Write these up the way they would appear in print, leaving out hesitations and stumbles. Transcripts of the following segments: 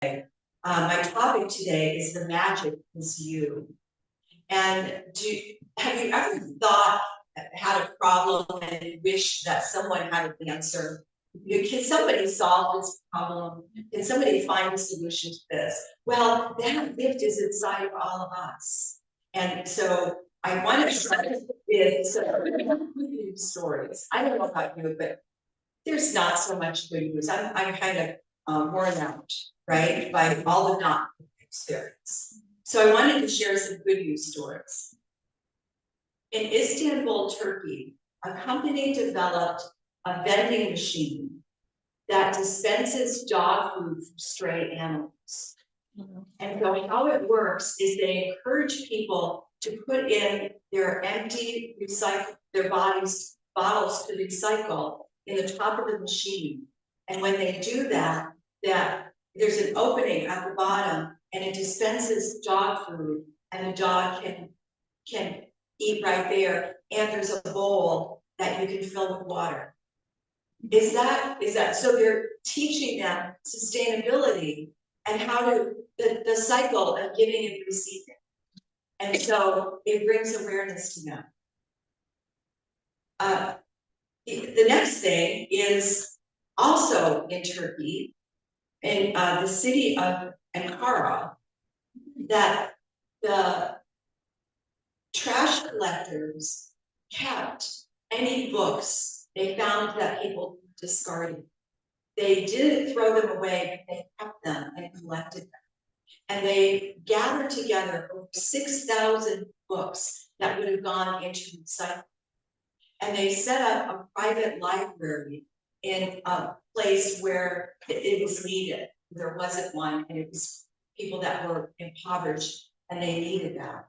My topic today is the magic is you. And have you ever thought, had a problem and wish that someone had an answer? Can somebody solve this problem? Can somebody find a solution to this? Well, that gift is inside of all of us. And so I want to start with some good news stories. I don't know about you, but there's not so much good news. I'm kind of worn out, right, by all the not experience. So I wanted to share some good news stories. In Istanbul, Turkey, a company developed a vending machine that dispenses dog food for stray animals. And so how it works is they encourage people to put in their empty bottles to recycle in the top of the machine. And when they do that, there's an opening at the bottom and it dispenses dog food and the dog can eat right there. And there's a bowl that you can fill with water. Is that so they're teaching them sustainability and how to the cycle of giving and receiving. And so it brings awareness to them. The next thing is also in Turkey, in the city of Ankara, that the trash collectors kept any books they found that people discarded. They didn't throw them away, but they kept them and collected them. And they gathered together over 6,000 books that would have gone into recycling. And they set up a private library in a place where it was needed. There wasn't one, and it was people that were impoverished, and they needed that.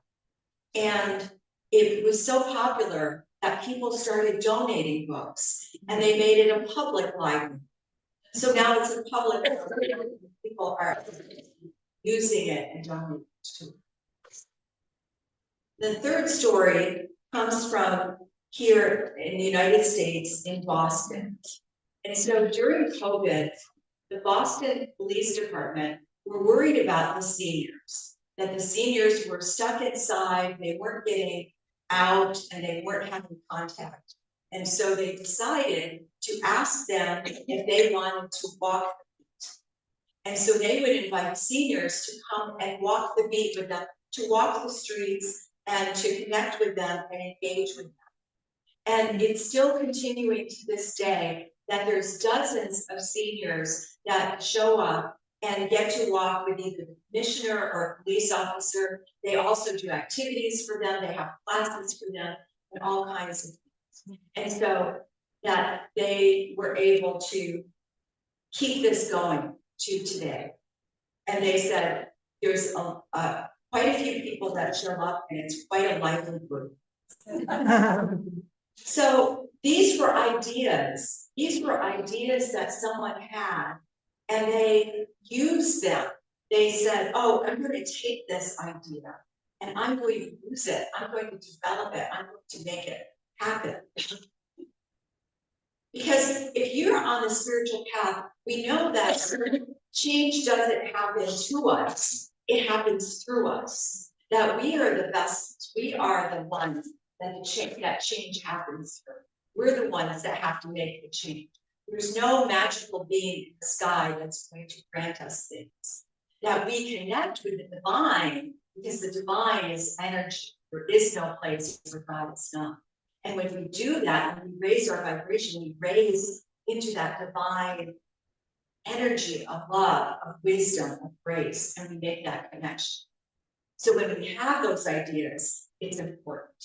And it was so popular that people started donating books, and they made it a public library. So now it's a public library. People are using it and donating to it. The third story comes from here in the United States in Boston. And so during COVID, the Boston Police Department were worried about the seniors, that the seniors were stuck inside, they weren't getting out, and they weren't having contact. And so they decided to ask them if they wanted to walk the beat. And so they would invite seniors to come and walk the beat with them, to walk the streets and to connect with them and engage with them. And it's still continuing to this day that there's dozens of seniors that show up and get to walk with either the commissioner or a police officer. They also do activities for them. They have classes for them and all kinds of things. And so that they were able to keep this going to today. And they said there's quite a few people that show up and it's quite a lively group. So these were ideas. These were ideas that someone had, and they used them. They said, oh, I'm going to take this idea, and I'm going to use it. I'm going to develop it. I'm going to make it happen. Because if you're on the spiritual path, we know that change doesn't happen to us. It happens through us. That we are the vessels. We are the ones that change happens through. We're the ones that have to make the change. There's no magical being in the sky that's going to grant us things. That we connect with the divine, because the divine is energy. There is no place where God is not. And when we do that, when we raise our vibration, we raise into that divine energy of love, of wisdom, of grace, and we make that connection. So when we have those ideas, it's important.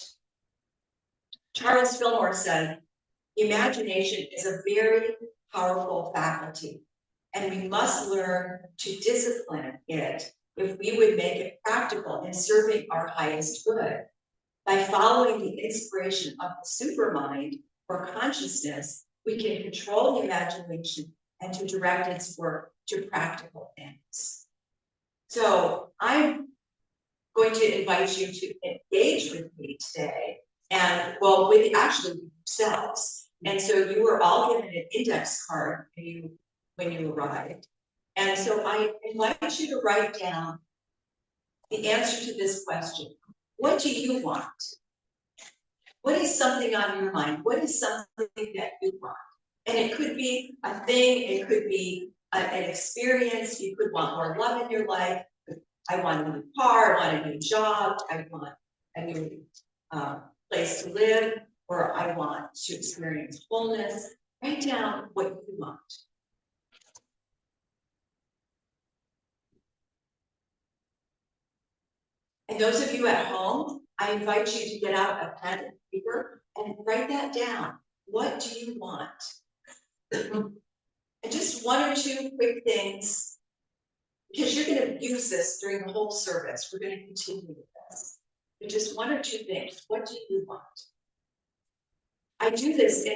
Charles Fillmore said, imagination is a very powerful faculty, and we must learn to discipline it if we would make it practical in serving our highest good. By following the inspiration of the supermind or consciousness, we can control the imagination and to direct its work to practical ends. So I'm going to invite you to engage with me today, and well, with actually yourselves. And so you were all given an index card when you arrived. And so I invite you to write down the answer to this question. What do you want? What is something on your mind? What is something that you want? And it could be a thing, it could be an experience, you could want more love in your life. I want a new car, I want a new job, I want a new place to live, or I want to experience wholeness. Write down what you want. And those of you at home, I invite you to get out a pen and paper and write that down. What do you want? And just one or two quick things, because you're going to use this during the whole service. We're going to continue with this. But just one or two things. What do you want? I do this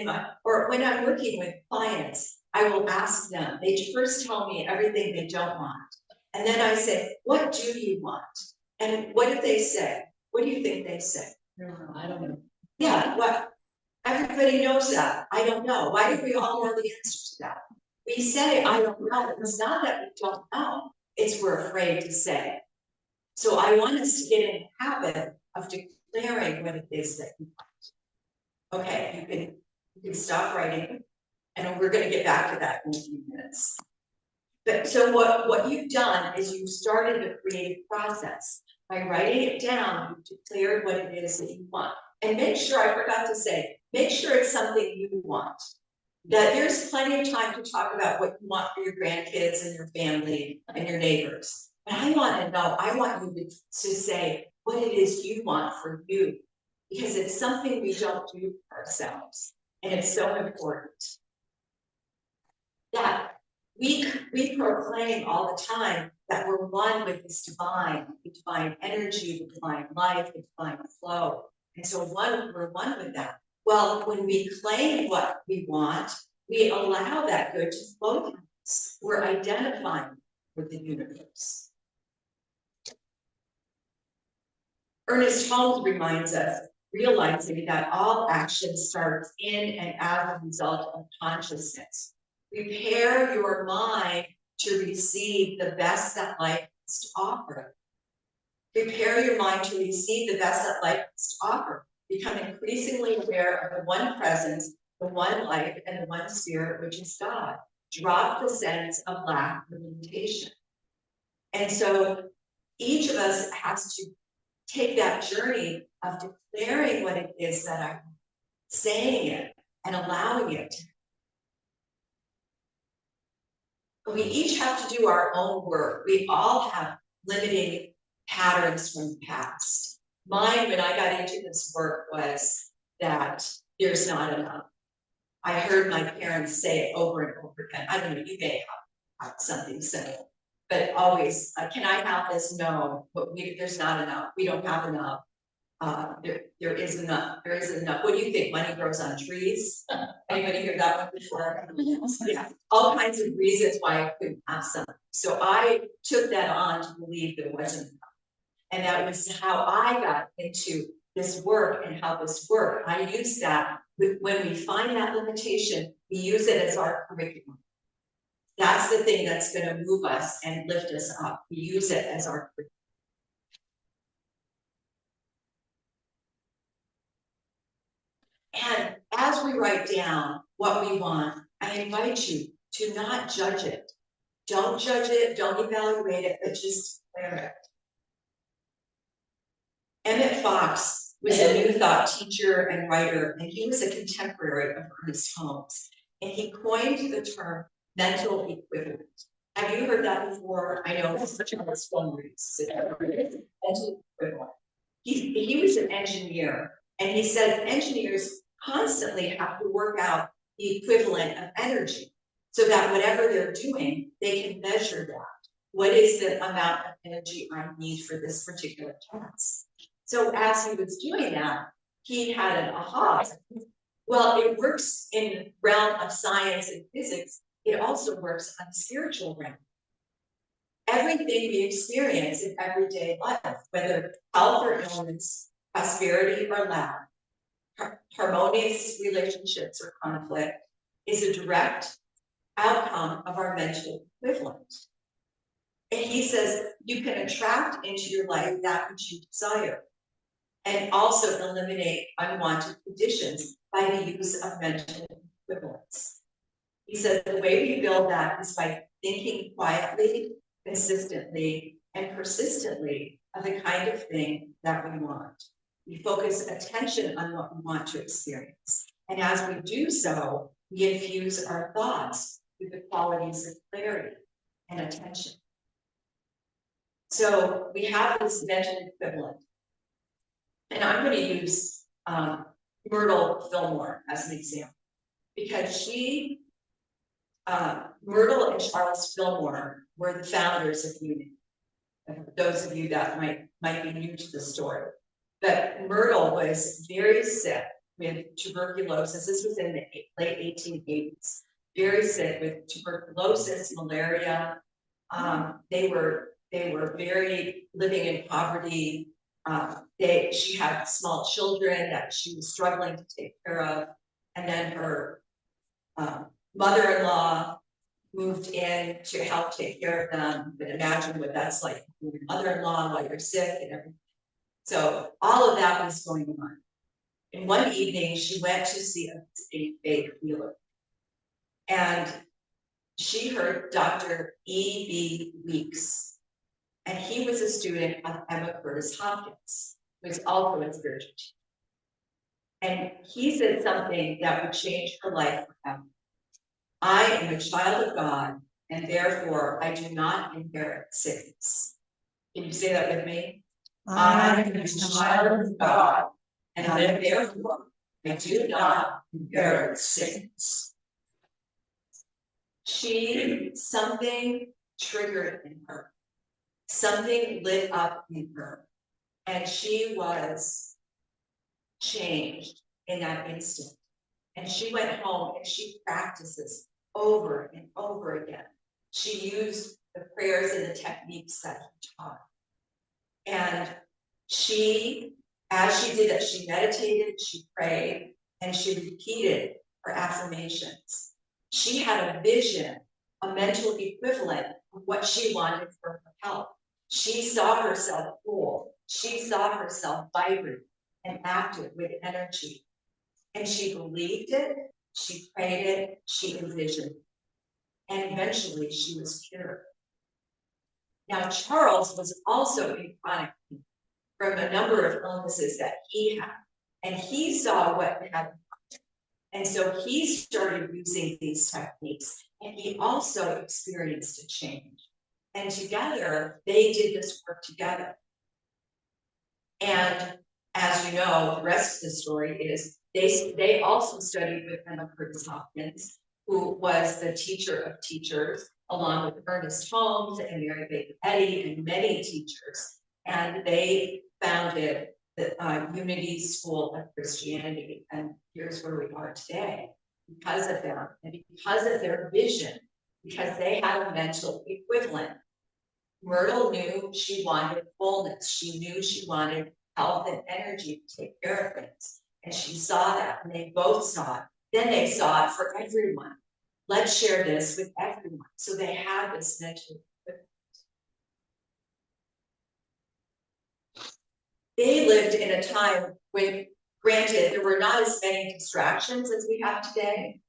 or when I'm working with clients, I will ask them. They first tell me everything they don't want. And then I say, what do you want? And what do they say? What do you think they say? I don't know. Yeah, what? Everybody knows that. I don't know. Why do we all know the answer to that? We say, I don't know. It's not that we don't know. It's we're afraid to say. So I want us to get in the habit of declaring what it is that you want. Okay, you can stop writing, and we're going to get back to that in a few minutes. But so what you've done is you've started the creative process. By writing it down, you've declared what it is that you want. And make sure, I forgot to say, make sure it's something you want. That there's plenty of time to talk about what you want for your grandkids and your family and your neighbors. But I want to know, I want you to say what it is you want for you. Because it's something we don't do for ourselves. And it's so important. That we proclaim all the time that we're one with this divine energy, the divine life, the divine flow. And so we're one with that. Well, when we claim what we want, we allow that good to flow through us. We're identifying with the universe. Ernest Holmes reminds us, realizing that all action starts in and as a result of consciousness. Prepare your mind to receive the best that life has to offer. Prepare your mind to receive the best that life has to offer. Become increasingly aware of the one presence, the one life, and the one spirit, which is God. Drop the sense of lack or limitation. And so each of us has to take that journey of declaring what it is that I'm saying it and allowing it. We each have to do our own work. We all have limiting patterns from the past. Mine, when I got into this work, was that there's not enough. I heard my parents say it over and over again. I don't know, you may have something similar, but always, can I have this? No, but there's not enough. We don't have enough. There is enough. There is enough. What do you think? Money grows on trees? Anybody hear that one before? Yeah, all kinds of reasons why I couldn't have something. So I took that on to believe there wasn't enough. And that was how I got into this work and how this worked. I use that when we find that limitation, we use it as our curriculum. That's the thing that's going to move us and lift us up. We use it as our curriculum. And as we write down what we want, I invite you to not judge it. Don't judge it, don't evaluate it, but just declare it. Emmett Fox was a New Thought teacher and writer, and he was a contemporary of Ernest Holmes. And he coined the term mental equivalent. Have you heard that before? I know it's such a mental equivalent. He was an engineer, and he said engineers constantly have to work out the equivalent of energy so that whatever they're doing, they can measure that. What is the amount of energy I need for this particular task? So as he was doing that, he had an aha. Well, it works in the realm of science and physics. It also works on the spiritual realm. Everything we experience in everyday life, whether health or illness, prosperity or lack, harmonious relationships or conflict, is a direct outcome of our mental equivalent. And he says you can attract into your life that which you desire, and also eliminate unwanted conditions by the use of mental equivalents. He says the way we build that is by thinking quietly, consistently, and persistently of the kind of thing that we want. We focus attention on what we want to experience. And as we do so, we infuse our thoughts with the qualities of clarity and attention. So we have this mental equivalent. And I'm going to use Myrtle Fillmore as an example, because Myrtle and Charles Fillmore were the founders of Unity. And for those of you that might be new to the story, but Myrtle was very sick with tuberculosis. This was in the late 1880s. Very sick with tuberculosis, malaria. They were very living in poverty. She had small children that she was struggling to take care of, and then her mother-in-law moved in to help take care of them. But imagine what that's like, your mother-in-law while you're sick and everything. So all of that was going on. And one evening she went to see a faith healer, and she heard Dr. E.B. Weeks, and he was a student of Emma Curtis Hopkins, who was also a spiritual teacher. And he said something that would change her life forever. I am a child of God, and therefore I do not inherit sickness. Can you say that with me? I am a child of God, and therefore I do not inherit sickness. Something triggered in her. Something lit up in her, and she was changed in that instant. And she went home and she practices over and over again. She used the prayers and the techniques that he taught. And as she did it, she meditated, she prayed, and she repeated her affirmations. She had a vision, a mental equivalent of what she wanted for her health. She saw herself whole. She saw herself vibrant and active with energy. And she believed it, she prayed it, she envisioned it. And eventually she was cured. Now, Charles was also in chronic pain from a number of illnesses that he had. And he saw what had happened. And so he started using these techniques, and he also experienced a change. And together, they did this work together. And as you know, the rest of the story is they also studied with Emma Curtis Hopkins, who was the teacher of teachers, along with Ernest Holmes and Mary Baker Eddy and many teachers. And they founded the Unity School of Christianity. And here's where we are today because of them and because of their vision, because they had a mental equivalent. Myrtle knew she wanted fullness. She knew she wanted health and energy to take care of things. And she saw that, and they both saw it. Then they saw it for everyone. Let's share this with everyone. So they had this mental equivalent. They lived in a time when, granted, there were not as many distractions as we have today.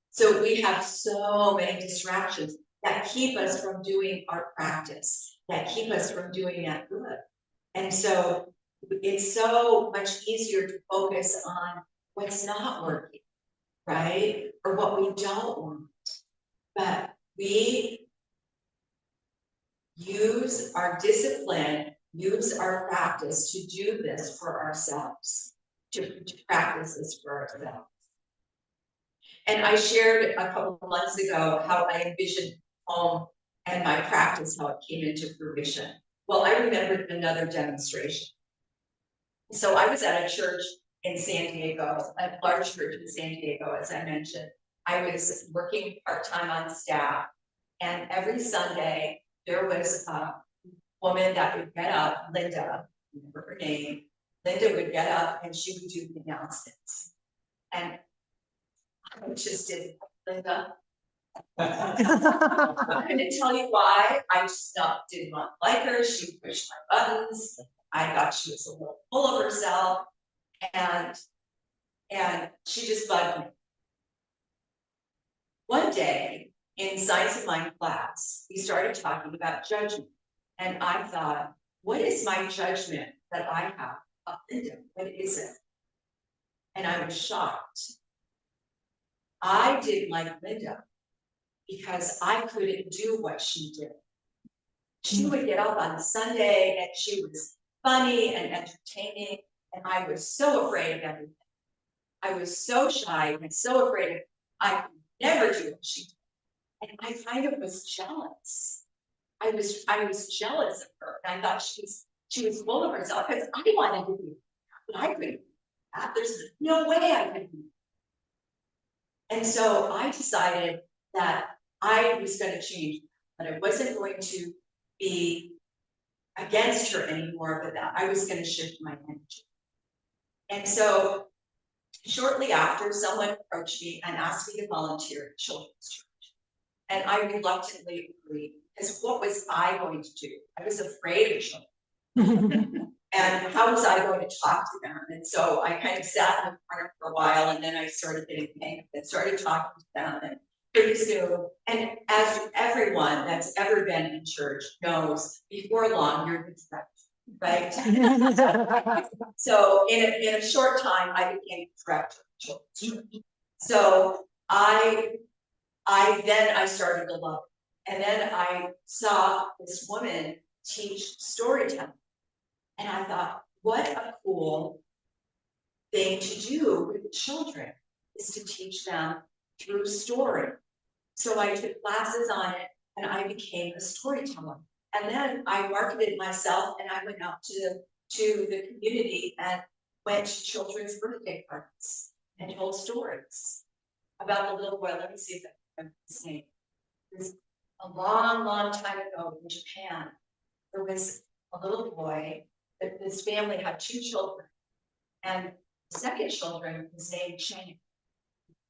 So we have so many distractions that keep us from doing our practice, that keep us from doing that good. And so it's so much easier to focus on what's not working, right? Or what we don't want. But we use our discipline, use our practice to do this for ourselves, to practice this for ourselves. And I shared a couple of months ago how I envisioned home and my practice, how it came into fruition. Well, I remembered another demonstration. So I was at a church in San Diego, a large church in San Diego, as I mentioned. I was working part-time on staff, and every Sunday there was a woman that would get up, Linda, remember her name. Linda would get up and she would do the announcements. And I just did, Linda, I'm gonna tell you why. I just did not like her. She pushed my buttons. I thought she was a little full of herself, and she just bugged me. One day in Science of Mind class, we started talking about judgment, and I thought, what is my judgment that I have of Linda? What is it? And I was shocked. I didn't like Linda because I couldn't do what she did. She would get up on Sunday and she was funny and entertaining, and I was so afraid of everything. I was so shy and so afraid of, I could never do what she did. And I kind of was jealous. I was jealous of her, and I thought she was full of herself because I wanted to be that, but I couldn't do that. There's no way I could do that. And so I decided that I was going to change, that I wasn't going to be against her anymore, but that I was going to shift my energy. And so shortly after, someone approached me and asked me to volunteer at Children's Church. And I reluctantly agreed, because what was I going to do? I was afraid of children. And how was I going to talk to them? And so I kind of sat in the corner for a while, and then I started getting panicked and started talking to them. And pretty soon, and as everyone that's ever been in church knows, before long, you're the director, right? So in a short time, I became director of Children's Church. So I started to love it. And then I saw this woman teach storytelling. And I thought, what a cool thing to do with children is to teach them through story. So I took classes on it and I became a storyteller. And then I marketed myself and I went out to the community and went to children's birthday parties and told stories about the little boy. Let me see if I remember his name. It was a long, long time ago in Japan. There was a little boy, that this family had 2 children. And the second children was named Chang.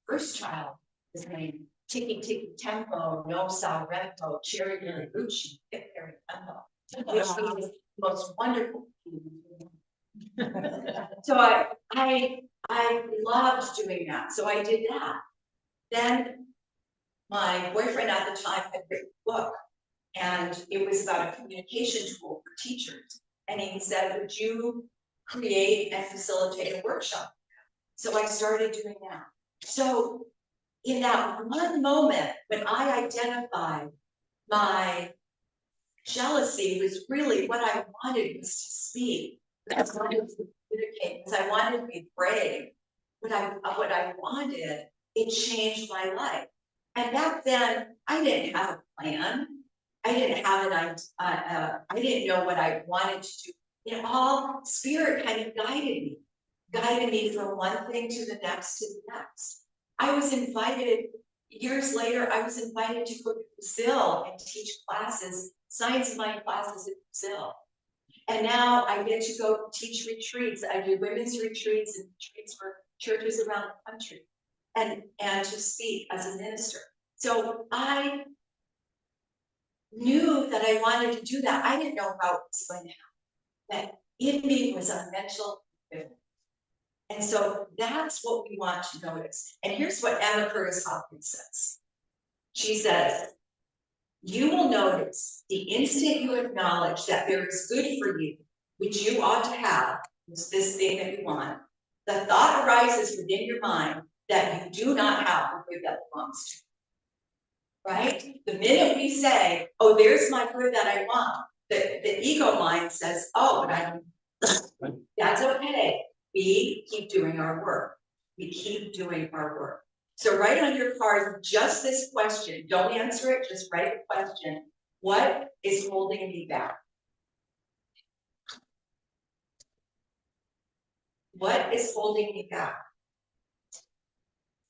First child was named Tiki Tiki Tempo, No Sa Rempo, Cherry Berry Gucci, Hip Berry Tempo, which was the most wonderful. So I loved doing that. So I did that. Then my boyfriend at the time had written a book, and it was about a communication tool for teachers. And he said, would you create and facilitate a workshop? So I started doing that. So in that one moment, when I identified my jealousy was really what I wanted was to speak. I wanted to communicate, because I wanted to be brave. What I wanted, it changed my life. And back then, I didn't have a plan. I didn't have I didn't know what I wanted to do. You know, all spirit kind of guided me from one thing to the next to the next. I was invited, years later, I was invited to go to Brazil and teach classes, Science of Mind classes in Brazil. And now I get to go teach retreats. I do women's retreats and retreats for churches around the country, and to speak as a minister. So I knew that I wanted to do that. I didn't know how it was going to happen. That in me was a mental equivalent. And so that's what we want to notice. And here's what Emma Curtis Hopkins says. She says, you will notice the instant you acknowledge that there is good for you, which you ought to have, is this thing that you want, the thought arises within your mind that you do not have the good that belongs to you. Right? The minute we say, oh, there's my good that I want, the ego mind says, oh, but I don't, that's okay. We keep doing our work. We keep doing our work. So write on your card just this question. Don't answer it, just write the question. What is holding me back? What is holding me back?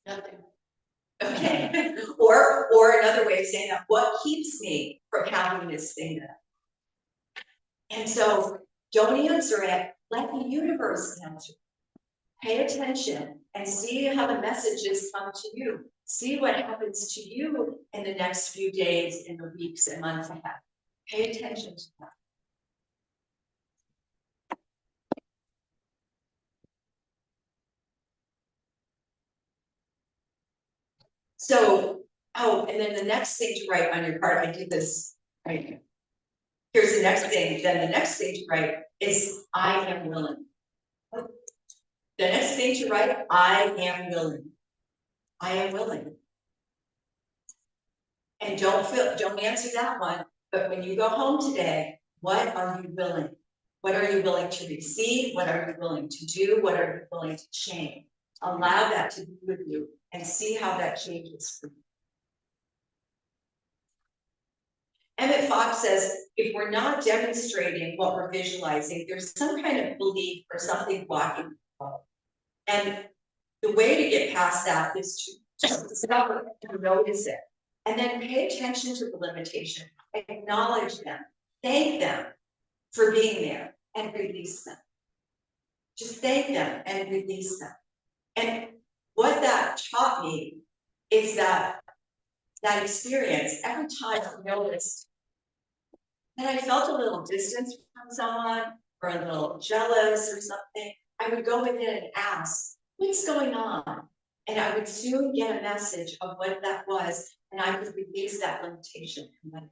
Nothing. Okay. or another way of saying that, what keeps me from having this thing? And so don't answer it. Let the universe answer. Pay attention and see how the messages come to you. See what happens to you in the next few days, in the weeks and months ahead. Pay attention to that. So, oh, and then the next thing to write on your card, I did this, right? Here's the next thing, then the next thing to write is, I am willing. The next thing to write, I am willing. I am willing. And don't answer that one, but when you go home today, what are you willing? What are you willing to receive? What are you willing to do? What are you willing to change? Allow that to be with you and see how that changes for you. Emmett Fox says, if we're not demonstrating what we're visualizing, there's some kind of belief or something blocking the flow. And the way to get past that is to just discover and notice it. And then pay attention to the limitation, acknowledge them, thank them for being there, and release them. Just thank them and release them. And what that taught me is that experience, every time I noticed that I felt a little distance from someone or a little jealous or something, I would go within and ask, what's going on? And I would soon get a message of what that was, and I could release that limitation and let it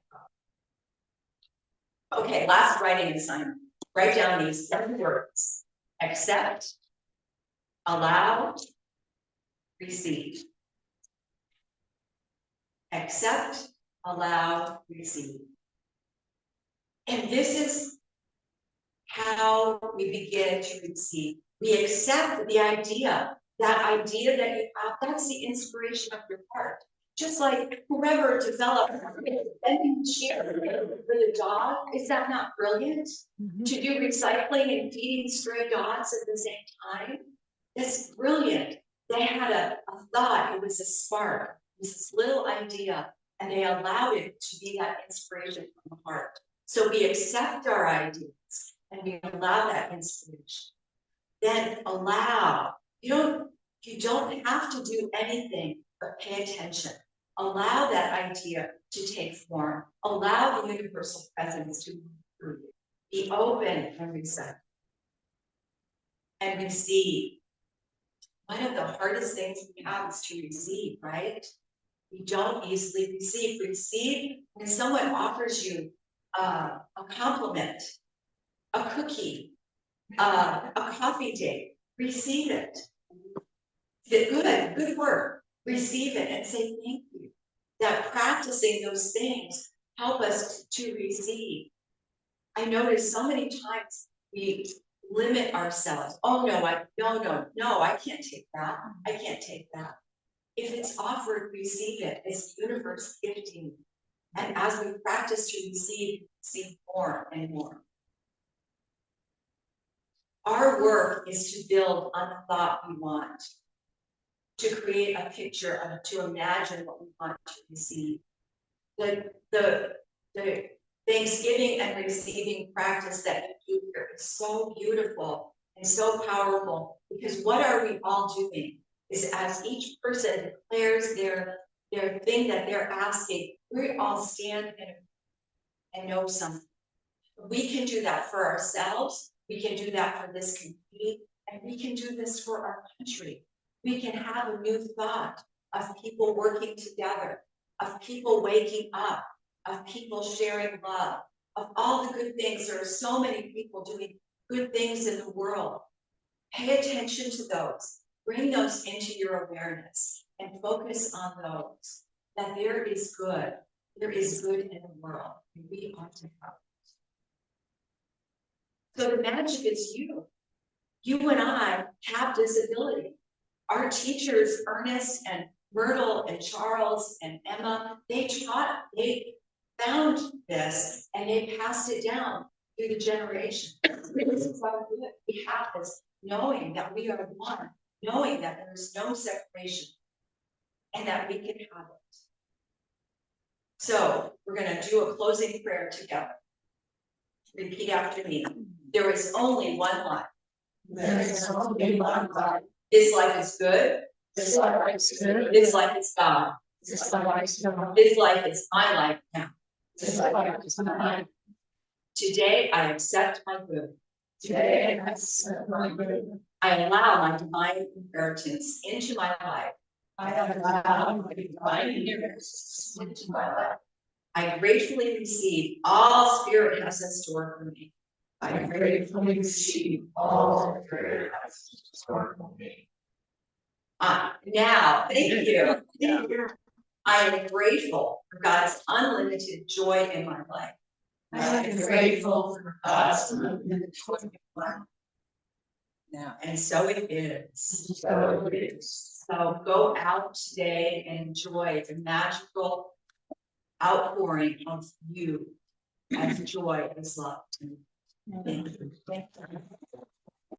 go. Okay, last writing assignment. Write down these 7 words: accept, allow, receive. Accept, allow, receive. And this is how we begin to receive. We accept the idea, that idea that you have, that's the inspiration of your heart. Just like whoever developed a vending machine for the dog, is that not brilliant? Mm-hmm. To do recycling and feeding stray dogs at the same time, that's brilliant. They had a thought, it was a spark, it was this little idea, and they allowed it to be that inspiration from the heart. So we accept our ideas and we allow that inspiration. Then allow. You don't have to do anything but pay attention. Allow that idea to take form. Allow the universal presence to move through you. Be open and receptive. And receive. One of the hardest things we have is to receive, right? We don't easily receive. Receive when someone offers you a compliment, a cookie, a coffee date. Receive it. Good work. Receive it and say thank you. That practicing those things help us to receive. I notice so many times we limit ourselves. Oh no, I can't take that. I can't take that. If it's offered, receive it. It's the universe gifting. And as we practice to receive more and more. Our work is to build on the thought we want, to create a picture, to imagine what we want to receive. The Thanksgiving and receiving practice that you do here is so beautiful and so powerful, because what are we all doing is, as each person declares their thing that they're asking, we all stand and know something. We can do that for ourselves. We can do that for this community, and we can do this for our country. We can have a new thought of people working together, of people waking up, of people sharing love, of all the good things. There are so many people doing good things in the world. Pay attention to those. Bring those into your awareness and focus on those. That there is good. There is good in the world, and we ought to help. So the magic is you. You and I have this ability. Our teachers, Ernest and Myrtle and Charles and Emma, they found this and they passed it down through the generation. This is why we have this, knowing that we are one, knowing that there is no separation and that we can have it. So we're going to do a closing prayer together. Repeat after me. There is only one life. There is only one God. This life is good. This life is good. This life is God. This life is God. This life is my life now. This life is mine. Today I accept my good. Today I accept my good. I allow my divine inheritance into my life. I allow my divine inheritance into my life. I gratefully receive all spirit has in store for me. I gratefully receive all spirit has in store for me. Now, thank you. I am grateful for God's unlimited joy in my life. I am grateful for God's unlimited joy in my life. Now, and so it is. So it is. So go out today and enjoy the magical outpouring of you as joy is love. Thank you.